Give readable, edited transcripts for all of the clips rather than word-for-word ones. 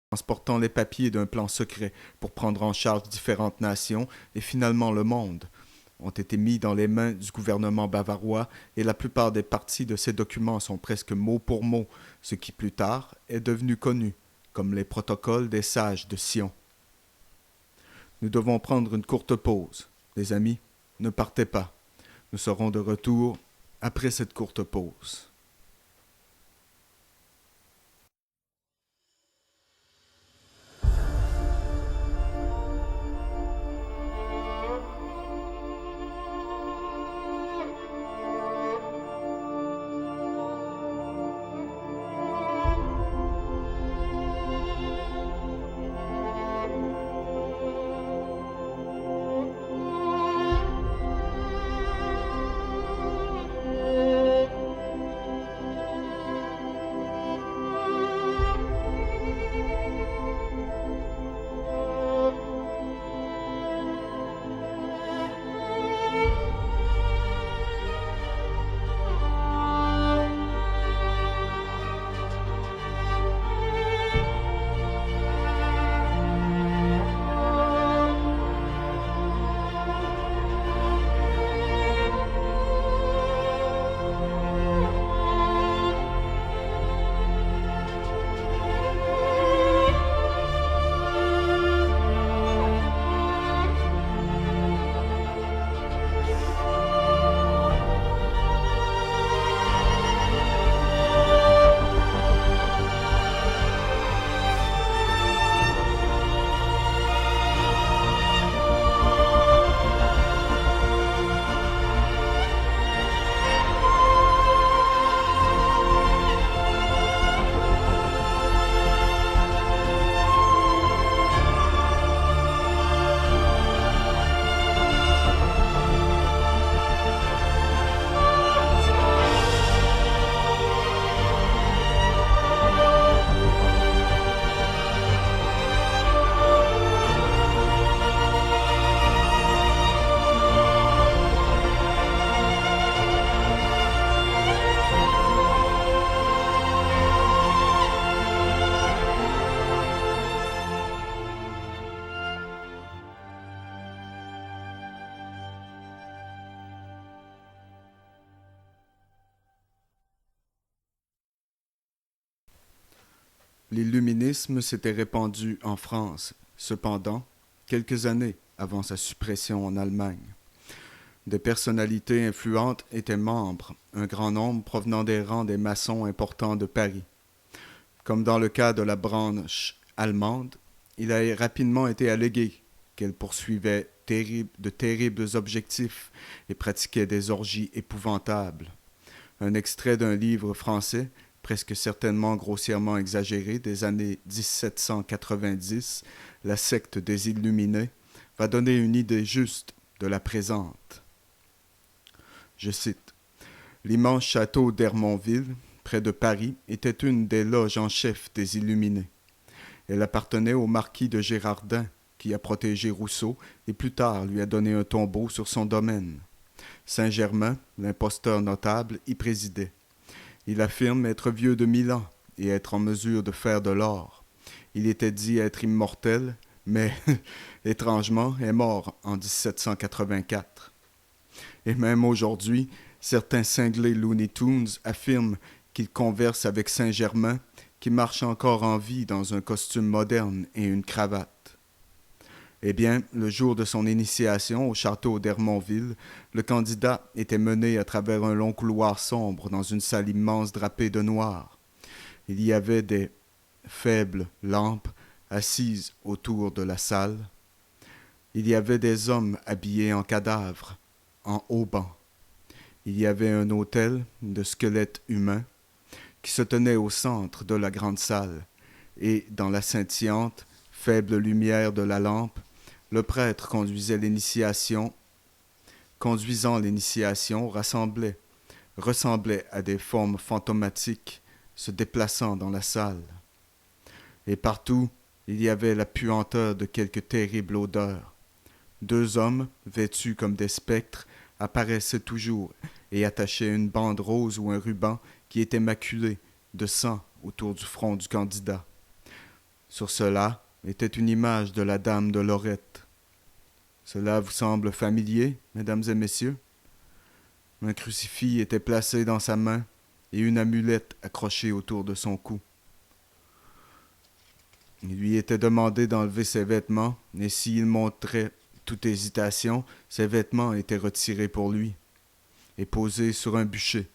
transportant les papiers d'un plan secret pour prendre en charge différentes nations et finalement le monde, ont été mis dans les mains du gouvernement bavarois et la plupart des parties de ces documents sont presque mot pour mot ce qui plus tard est devenu connu comme les protocoles des sages de Sion. Nous devons prendre une courte pause. Les amis, ne partez pas. Nous serons de retour après cette courte pause. L'illuminisme s'était répandu en France, cependant, quelques années avant sa suppression en Allemagne. Des personnalités influentes étaient membres, un grand nombre provenant des rangs des maçons importants de Paris. Comme dans le cas de la branche allemande, il a rapidement été allégué qu'elle poursuivait de terribles objectifs et pratiquait des orgies épouvantables. Un extrait d'un livre français, presque certainement grossièrement exagéré, des années 1790, La secte des Illuminés, va donner une idée juste de la présente. Je cite. L'immense château d'Hermonville, près de Paris, était une des loges en chef des Illuminés. Elle appartenait au marquis de Gérardin, qui a protégé Rousseau et plus tard lui a donné un tombeau sur son domaine. Saint-Germain, l'imposteur notable, y présidait. Il affirme être vieux de 1000 ans et être en mesure de faire de l'or. Il était dit être immortel, mais, étrangement, est mort en 1784. Et même aujourd'hui, certains cinglés Looney Tunes affirment qu'il converse avec Saint-Germain, qui marche encore en vie dans un costume moderne et une cravate. Eh bien, le jour de son initiation au château d'Hermonville, le candidat était mené à travers un long couloir sombre dans une salle immense drapée de noir. Il y avait des faibles lampes assises autour de la salle. Il y avait des hommes habillés en cadavres, en haubans. Il y avait un autel de squelettes humains qui se tenait au centre de la grande salle, et dans la scintillante, faible lumière de la lampe, le prêtre conduisant l'initiation, ressemblait à des formes fantomatiques se déplaçant dans la salle. Et partout, il y avait la puanteur de quelque terrible odeur. 2 hommes, vêtus comme des spectres, apparaissaient toujours et attachaient une bande rose ou un ruban qui était maculé de sang autour du front du candidat. Sur cela était une image de la dame de Lorette. Cela vous semble familier, mesdames et messieurs? Un crucifix était placé dans sa main et une amulette accrochée autour de son cou. Il lui était demandé d'enlever ses vêtements, et s'il montrait toute hésitation, ses vêtements étaient retirés pour lui et posés sur un bûcher.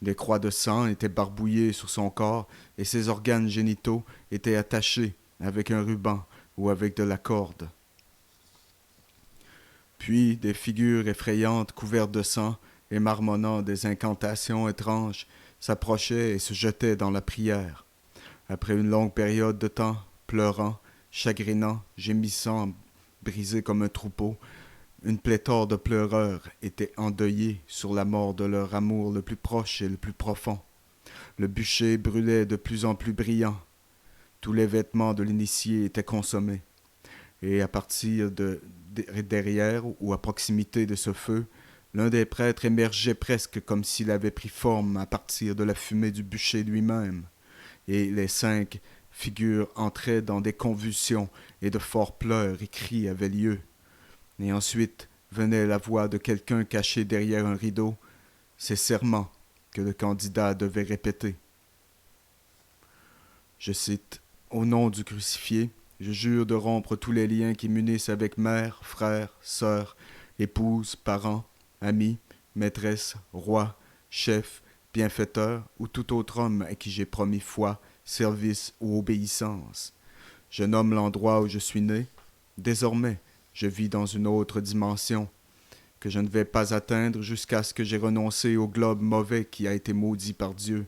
Les croix de sang étaient barbouillées sur son corps et ses organes génitaux étaient attachés avec un ruban ou avec de la corde. Puis des figures effrayantes couvertes de sang et marmonnant des incantations étranges s'approchaient et se jetaient dans la prière. Après une longue période de temps, pleurant, chagrinant, gémissant, brisés comme un troupeau, une pléthore de pleureurs étaient endeuillés sur la mort de leur amour le plus proche et le plus profond. Le bûcher brûlait de plus en plus brillant. Tous les vêtements de l'initié étaient consommés. Et à partir de derrière ou à proximité de ce feu, l'un des prêtres émergeait presque comme s'il avait pris forme à partir de la fumée du bûcher lui-même. Et les 5 figures entraient dans des convulsions et de forts pleurs et cris avaient lieu. Et ensuite venait la voix de quelqu'un caché derrière un rideau, ces serments que le candidat devait répéter. Je cite, « Au nom du crucifié, je jure de rompre tous les liens qui m'unissent avec mère, frère, sœur, épouse, parents, amis, maîtresse, roi, chef, bienfaiteur ou tout autre homme à qui j'ai promis foi, service ou obéissance. Je nomme l'endroit où je suis né. Désormais, je vis dans une autre dimension que je ne vais pas atteindre jusqu'à ce que j'ai renoncé au globe mauvais qui a été maudit par Dieu.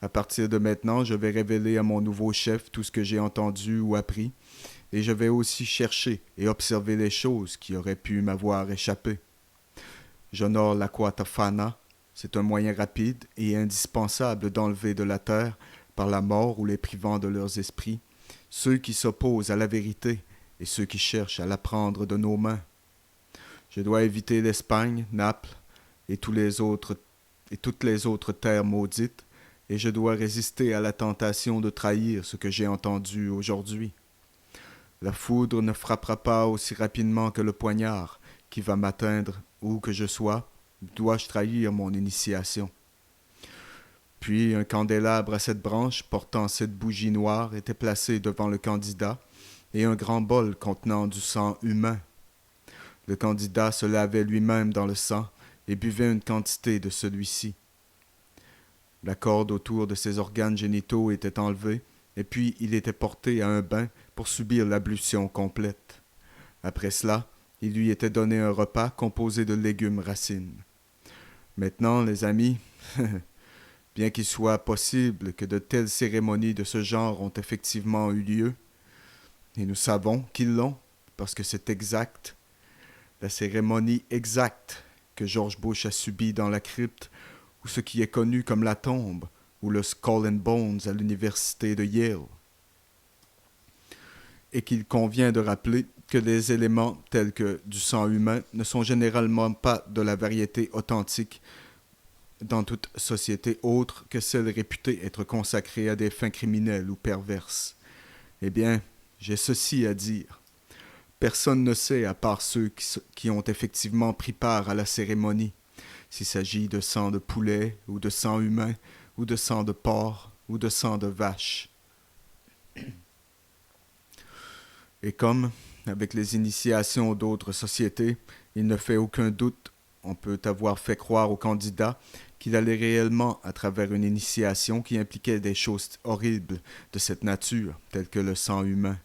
À partir de maintenant, je vais révéler à mon nouveau chef tout ce que j'ai entendu ou appris, et je vais aussi chercher et observer les choses qui auraient pu m'avoir échappé. J'honore l'Aquatafana, c'est un moyen rapide et indispensable d'enlever de la terre, par la mort ou les privant de leurs esprits, ceux qui s'opposent à la vérité et ceux qui cherchent à la prendre de nos mains. Je dois éviter l'Espagne, Naples et toutes les autres terres maudites, et je dois résister à la tentation de trahir ce que j'ai entendu aujourd'hui. La foudre ne frappera pas aussi rapidement que le poignard qui va m'atteindre où que je sois. Dois-je trahir mon initiation? Puis un candélabre à 7 branches portant 7 bougies noires était placé devant le candidat et un grand bol contenant du sang humain. Le candidat se lavait lui-même dans le sang et buvait une quantité de celui-ci. La corde autour de ses organes génitaux était enlevée, et puis il était porté à un bain pour subir l'ablution complète. Après cela, il lui était donné un repas composé de légumes racines. Maintenant, les amis, bien qu'il soit possible que de telles cérémonies de ce genre ont effectivement eu lieu, et nous savons qu'ils l'ont, parce que c'est exact, la cérémonie exacte que George Bush a subie dans la crypte, ou ce qui est connu comme la tombe, ou le Skull and Bones à l'université de Yale. Et qu'il convient de rappeler que des éléments tels que du sang humain ne sont généralement pas de la variété authentique dans toute société autre que celle réputée être consacrée à des fins criminelles ou perverses. Eh bien, j'ai ceci à dire. Personne ne sait, à part ceux qui ont effectivement pris part à la cérémonie, s'il s'agit de sang de poulet, ou de sang humain, ou de sang de porc, ou de sang de vache. Et comme, avec les initiations d'autres sociétés, il ne fait aucun doute, on peut avoir fait croire au candidat qu'il allait réellement à travers une initiation qui impliquait des choses horribles de cette nature, telles que le sang humain.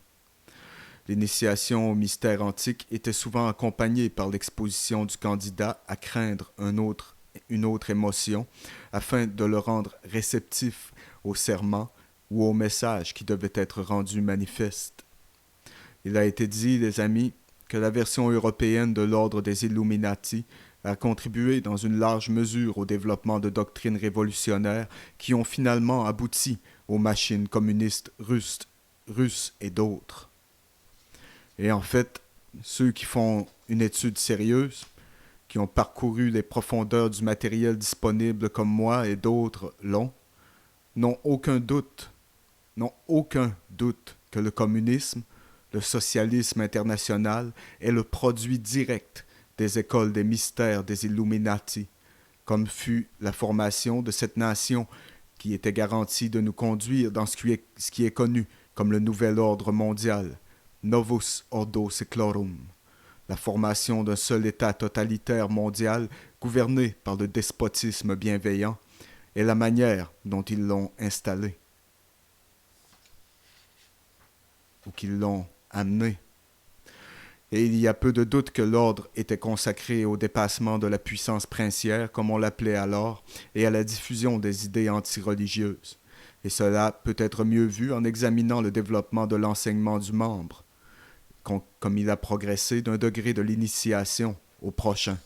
L'initiation au mystère antique était souvent accompagnée par l'exposition du candidat à craindre une autre émotion, afin de le rendre réceptif au serment ou au message qui devait être rendu manifeste. Il a été dit, les amis, que la version européenne de l'ordre des Illuminati a contribué dans une large mesure au développement de doctrines révolutionnaires qui ont finalement abouti aux machines communistes russes et d'autres. Et en fait, ceux qui font une étude sérieuse, qui ont parcouru les profondeurs du matériel disponible comme moi et d'autres l'ont, n'ont aucun doute n'ont aucun doute que le communisme, le socialisme international est le produit direct des écoles des mystères des Illuminati, comme fut la formation de cette nation qui était garantie de nous conduire dans ce qui est connu comme le nouvel ordre mondial, Novus Ordo Seclorum, la formation d'un seul État totalitaire mondial gouverné par le despotisme bienveillant et la manière dont ils l'ont installé, ou qu'ils l'ont amené. Et il y a peu de doute que l'ordre était consacré au dépassement de la puissance princière, comme on l'appelait alors, et à la diffusion des idées antireligieuses. Et cela peut être mieux vu en examinant le développement de l'enseignement du membre, comme il a progressé d'un degré de l'initiation au prochain.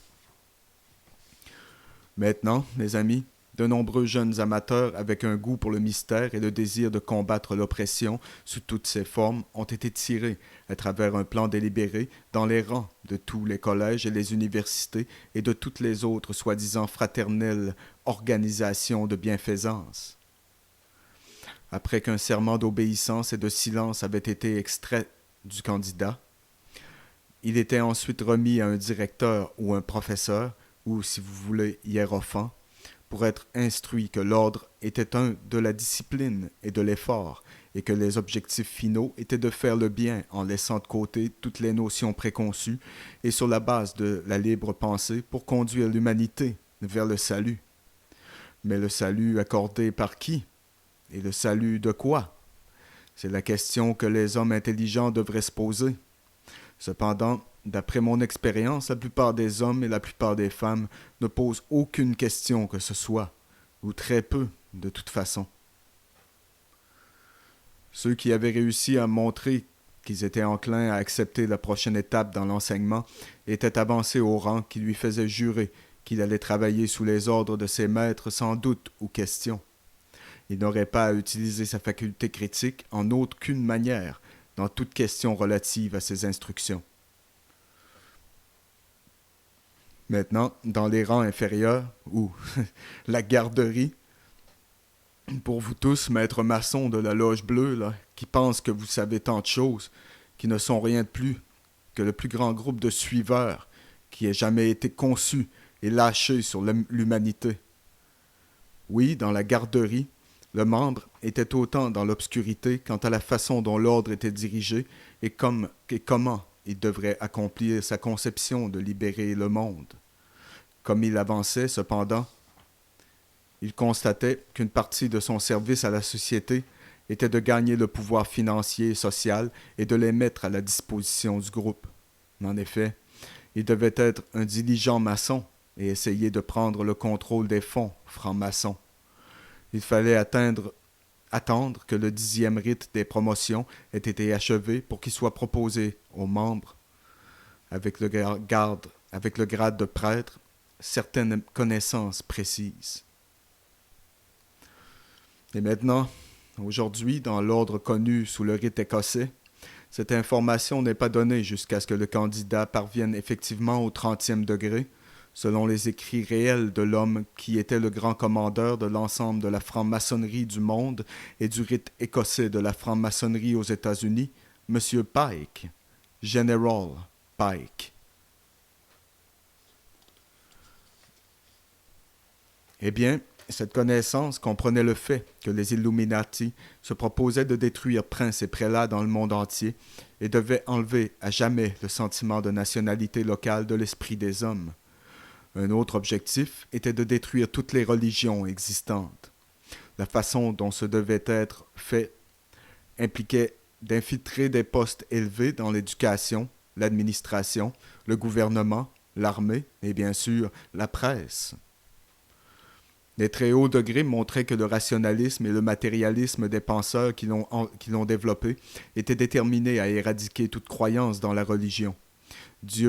Maintenant, mes amis, de nombreux jeunes amateurs avec un goût pour le mystère et le désir de combattre l'oppression sous toutes ses formes ont été tirés à travers un plan délibéré dans les rangs de tous les collèges et les universités et de toutes les autres soi-disant fraternelles organisations de bienfaisance. Après qu'un serment d'obéissance et de silence avait été extrait du candidat, il était ensuite remis à un directeur ou un professeur, ou si vous voulez hiérophant, pour être instruit que l'ordre était un de la discipline et de l'effort, et que les objectifs finaux étaient de faire le bien en laissant de côté toutes les notions préconçues et sur la base de la libre pensée pour conduire l'humanité vers le salut. Mais le salut accordé par qui? Et le salut de quoi? C'est la question que les hommes intelligents devraient se poser. Cependant, d'après mon expérience, la plupart des hommes et la plupart des femmes ne posent aucune question que ce soit, ou très peu, de toute façon. Ceux qui avaient réussi à montrer qu'ils étaient enclins à accepter la prochaine étape dans l'enseignement étaient avancés au rang qui lui faisait jurer qu'il allait travailler sous les ordres de ses maîtres sans doute ou question. Il n'aurait pas à utiliser sa faculté critique en aucune manière dans toute question relative à ses instructions. Maintenant, dans les rangs inférieurs, ou la garderie, pour vous tous, maîtres maçons de la loge bleue, là, qui pensent que vous savez tant de choses, qui ne sont rien de plus que le plus grand groupe de suiveurs qui ait jamais été conçu et lâché sur l'humanité. Oui, dans la garderie, le membre était autant dans l'obscurité quant à la façon dont l'ordre était dirigé et comment il devrait accomplir sa conception de libérer le monde. Comme il avançait, cependant, il constatait qu'une partie de son service à la société était de gagner le pouvoir financier et social et de les mettre à la disposition du groupe. En effet, il devait être un diligent maçon et essayer de prendre le contrôle des fonds francs-maçons. Il fallait attendre que le 10e rite des promotions ait été achevé pour qu'il soit proposé aux membres, avec le grade de prêtre, certaines connaissances précises. Et maintenant, aujourd'hui, dans l'ordre connu sous le rite écossais, cette information n'est pas donnée jusqu'à ce que le candidat parvienne effectivement au 30e degré, selon les écrits réels de l'homme qui était le grand commandeur de l'ensemble de la franc-maçonnerie du monde et du rite écossais de la franc-maçonnerie aux États-Unis, M. Pike, General Pike. Eh bien, cette connaissance comprenait le fait que les Illuminati se proposaient de détruire princes et prélats dans le monde entier et devaient enlever à jamais le sentiment de nationalité locale de l'esprit des hommes. Un autre objectif était de détruire toutes les religions existantes. La façon dont ce devait être fait impliquait d'infiltrer des postes élevés dans l'éducation, l'administration, le gouvernement, l'armée et bien sûr la presse. Les très hauts degrés montraient que le rationalisme et le matérialisme des penseurs qui l'ont développé étaient déterminés à éradiquer toute croyance dans la religion. Dieu